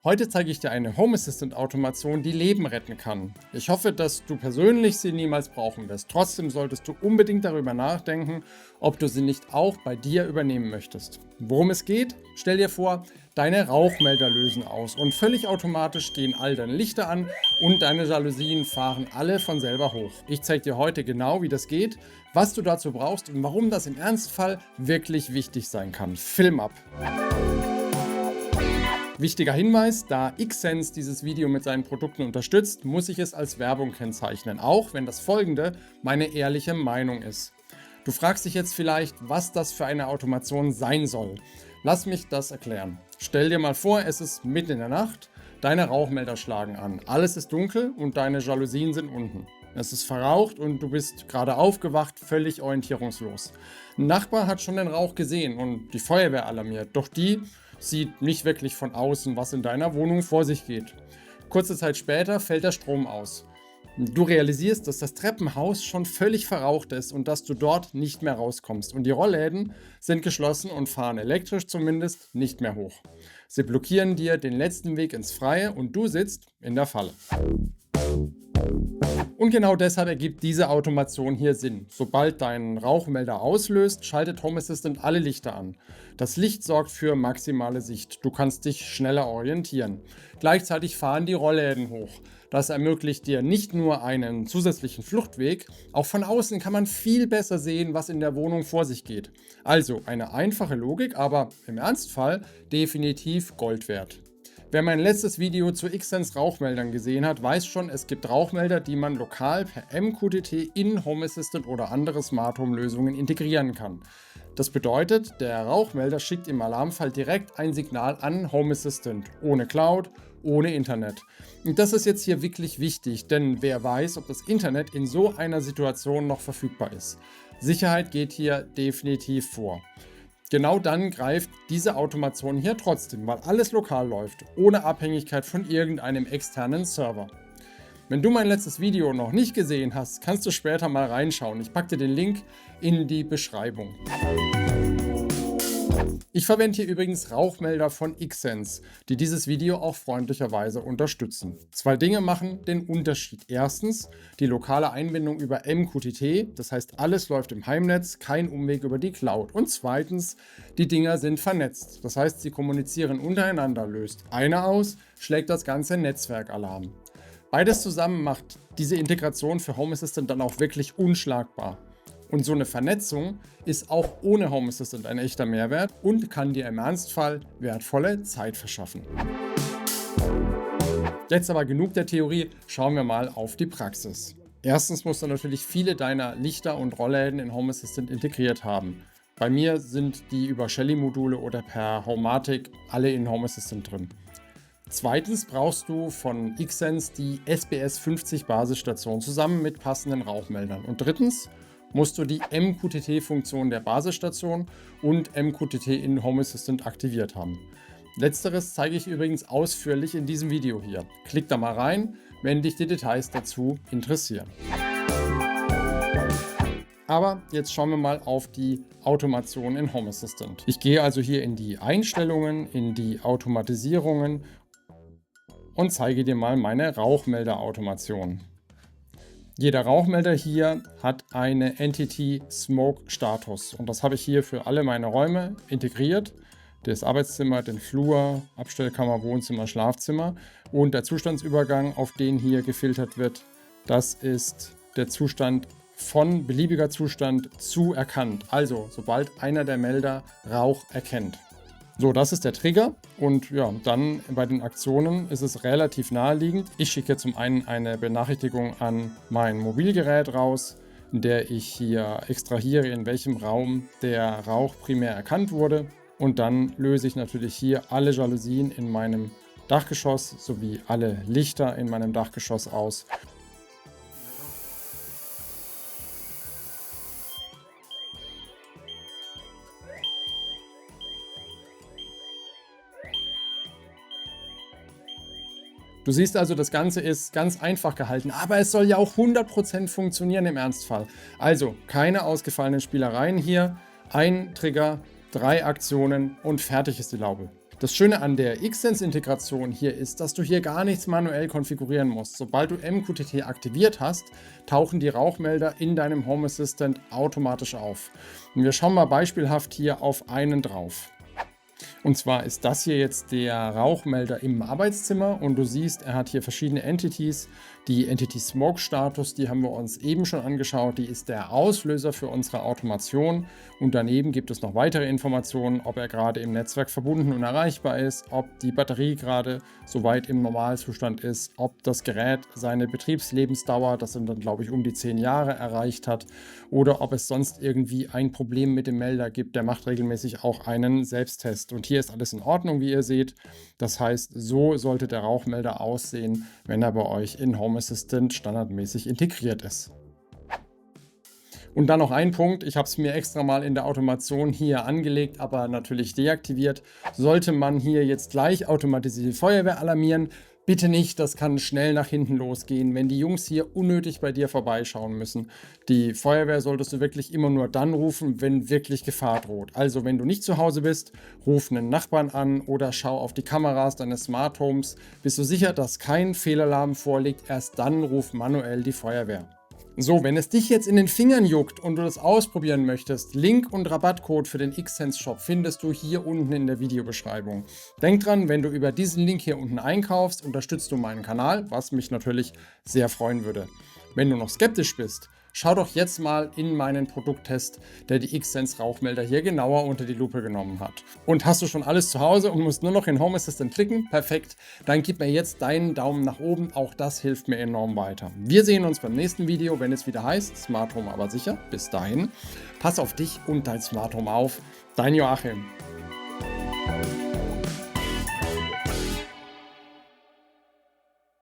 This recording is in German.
Heute zeige ich dir eine Home Assistant Automation, die Leben retten kann. Ich hoffe, dass du persönlich sie niemals brauchen wirst. Trotzdem solltest du unbedingt darüber nachdenken, ob du sie nicht auch bei dir übernehmen möchtest. Worum es geht? Stell dir vor, deine Rauchmelder lösen aus und völlig automatisch gehen all deine Lichter an und deine Jalousien fahren alle von selber hoch. Ich zeige dir heute genau, wie das geht, was du dazu brauchst und warum das im Ernstfall wirklich wichtig sein kann. Film ab! Wichtiger Hinweis, da Xsense dieses Video mit seinen Produkten unterstützt, muss ich es als Werbung kennzeichnen, auch wenn das folgende meine ehrliche Meinung ist. Du fragst dich jetzt vielleicht, was das für eine Automation sein soll. Lass mich das erklären. Stell dir mal vor, es ist mitten in der Nacht, deine Rauchmelder schlagen an, alles ist dunkel und deine Jalousien sind unten. Es ist verraucht und du bist gerade aufgewacht, völlig orientierungslos. Ein Nachbar hat schon den Rauch gesehen und die Feuerwehr alarmiert, doch die sieht nicht wirklich von außen, was in deiner Wohnung vor sich geht. Kurze Zeit später fällt der Strom aus. Du realisierst, dass das Treppenhaus schon völlig verraucht ist und dass du dort nicht mehr rauskommst. Und die Rollläden sind geschlossen und fahren elektrisch zumindest nicht mehr hoch. Sie blockieren dir den letzten Weg ins Freie und du sitzt in der Falle. Und genau deshalb ergibt diese Automation hier Sinn. Sobald dein Rauchmelder auslöst, schaltet Home Assistant alle Lichter an. Das Licht sorgt für maximale Sicht. Du kannst dich schneller orientieren. Gleichzeitig fahren die Rollläden hoch. Das ermöglicht dir nicht nur einen zusätzlichen Fluchtweg, auch von außen kann man viel besser sehen, was in der Wohnung vor sich geht. Also eine einfache Logik, aber im Ernstfall definitiv Gold wert. Wer mein letztes Video zu Xsense Rauchmeldern gesehen hat, weiß schon, es gibt Rauchmelder, die man lokal per MQTT in Home Assistant oder andere Smart Home Lösungen integrieren kann. Das bedeutet, der Rauchmelder schickt im Alarmfall direkt ein Signal an Home Assistant, ohne Cloud, ohne Internet. Und das ist jetzt hier wirklich wichtig, denn wer weiß, ob das Internet in so einer Situation noch verfügbar ist. Sicherheit geht hier definitiv vor. Genau dann greift diese Automation hier trotzdem, weil alles lokal läuft, ohne Abhängigkeit von irgendeinem externen Server. Wenn du mein letztes Video noch nicht gesehen hast, kannst du später mal reinschauen. Ich packe dir den Link in die Beschreibung. Ich verwende hier übrigens Rauchmelder von Xsense, die dieses Video auch freundlicherweise unterstützen. Zwei Dinge machen den Unterschied. Erstens die lokale Einbindung über MQTT, das heißt alles läuft im Heimnetz, kein Umweg über die Cloud. Und zweitens, die Dinger sind vernetzt, das heißt sie kommunizieren untereinander, löst einer aus, schlägt das ganze Netzwerk Alarm. Beides zusammen macht diese Integration für Home Assistant dann auch wirklich unschlagbar. Und so eine Vernetzung ist auch ohne Home Assistant ein echter Mehrwert und kann dir im Ernstfall wertvolle Zeit verschaffen. Jetzt aber genug der Theorie, schauen wir mal auf die Praxis. Erstens musst du natürlich viele deiner Lichter und Rollläden in Home Assistant integriert haben. Bei mir sind die über Shelly-Module oder per Homematic alle in Home Assistant drin. Zweitens brauchst du von Xsense die SBS 50 Basisstation zusammen mit passenden Rauchmeldern. Und drittens musst du die MQTT-Funktion der Basisstation und MQTT in Home Assistant aktiviert haben. Letzteres zeige ich übrigens ausführlich in diesem Video hier. Klick da mal rein, wenn dich die Details dazu interessieren. Aber jetzt schauen wir mal auf die Automation in Home Assistant. Ich gehe also hier in die Einstellungen, in die Automatisierungen und zeige dir mal meine Rauchmelder-Automation. Jeder Rauchmelder hier hat eine Entity Smoke Status und das habe ich hier für alle meine Räume integriert. Das Arbeitszimmer, den Flur, Abstellkammer, Wohnzimmer, Schlafzimmer und der Zustandsübergang, auf den hier gefiltert wird, das ist der Zustand von beliebiger Zustand zu erkannt. Also sobald einer der Melder Rauch erkennt. So, das ist der Trigger und ja, dann bei den Aktionen ist es relativ naheliegend. Ich schicke zum einen eine Benachrichtigung an mein Mobilgerät raus, in der ich hier extrahiere, in welchem Raum der Rauch primär erkannt wurde. Und dann löse ich natürlich hier alle Jalousien in meinem Dachgeschoss sowie alle Lichter in meinem Dachgeschoss aus. Du siehst also, das Ganze ist ganz einfach gehalten, aber es soll ja auch 100% funktionieren im Ernstfall. Also keine ausgefallenen Spielereien hier, ein Trigger, 3 Aktionen und fertig ist die Laube. Das Schöne an der Xsense-Integration hier ist, dass du hier gar nichts manuell konfigurieren musst. Sobald du MQTT aktiviert hast, tauchen die Rauchmelder in deinem Home Assistant automatisch auf. Und wir schauen mal beispielhaft hier auf einen drauf. Und zwar ist das hier jetzt der Rauchmelder im Arbeitszimmer und du siehst, er hat hier verschiedene Entities. Die Entity Smoke Status, die haben wir uns eben schon angeschaut, die ist der Auslöser für unsere Automation und daneben gibt es noch weitere Informationen, ob er gerade im Netzwerk verbunden und erreichbar ist, ob die Batterie gerade soweit im Normalzustand ist, ob das Gerät seine Betriebslebensdauer, das sind dann glaube ich um die 10 Jahre, erreicht hat oder ob es sonst irgendwie ein Problem mit dem Melder gibt. Der macht regelmäßig auch einen Selbsttest und hier ist alles in Ordnung, wie ihr seht. Das heißt, so sollte der Rauchmelder aussehen, wenn er bei euch in Home Assistant standardmäßig integriert ist. Und dann noch ein Punkt, ich habe es mir extra mal in der Automation hier angelegt, aber natürlich deaktiviert. Sollte man hier jetzt gleich automatisierte Feuerwehr alarmieren, bitte nicht, das kann schnell nach hinten losgehen, wenn die Jungs hier unnötig bei dir vorbeischauen müssen. Die Feuerwehr solltest du wirklich immer nur dann rufen, wenn wirklich Gefahr droht. Also wenn du nicht zu Hause bist, ruf einen Nachbarn an oder schau auf die Kameras deines Smart Homes. Bist du sicher, dass kein Fehlalarm vorliegt, erst dann ruf manuell die Feuerwehr. So, wenn es dich jetzt in den Fingern juckt und du das ausprobieren möchtest, Link und Rabattcode für den Xsense Shop findest du hier unten in der Videobeschreibung. Denk dran, wenn du über diesen Link hier unten einkaufst, unterstützt du meinen Kanal, was mich natürlich sehr freuen würde. Wenn du noch skeptisch bist, schau doch jetzt mal in meinen Produkttest, der die Xsense Rauchmelder hier genauer unter die Lupe genommen hat. Und hast du schon alles zu Hause und musst nur noch in Home Assistant klicken? Perfekt, dann gib mir jetzt deinen Daumen nach oben, auch das hilft mir enorm weiter. Wir sehen uns beim nächsten Video, wenn es wieder heißt, Smart Home aber sicher. Bis dahin, pass auf dich und dein Smart Home auf. Dein Joachim.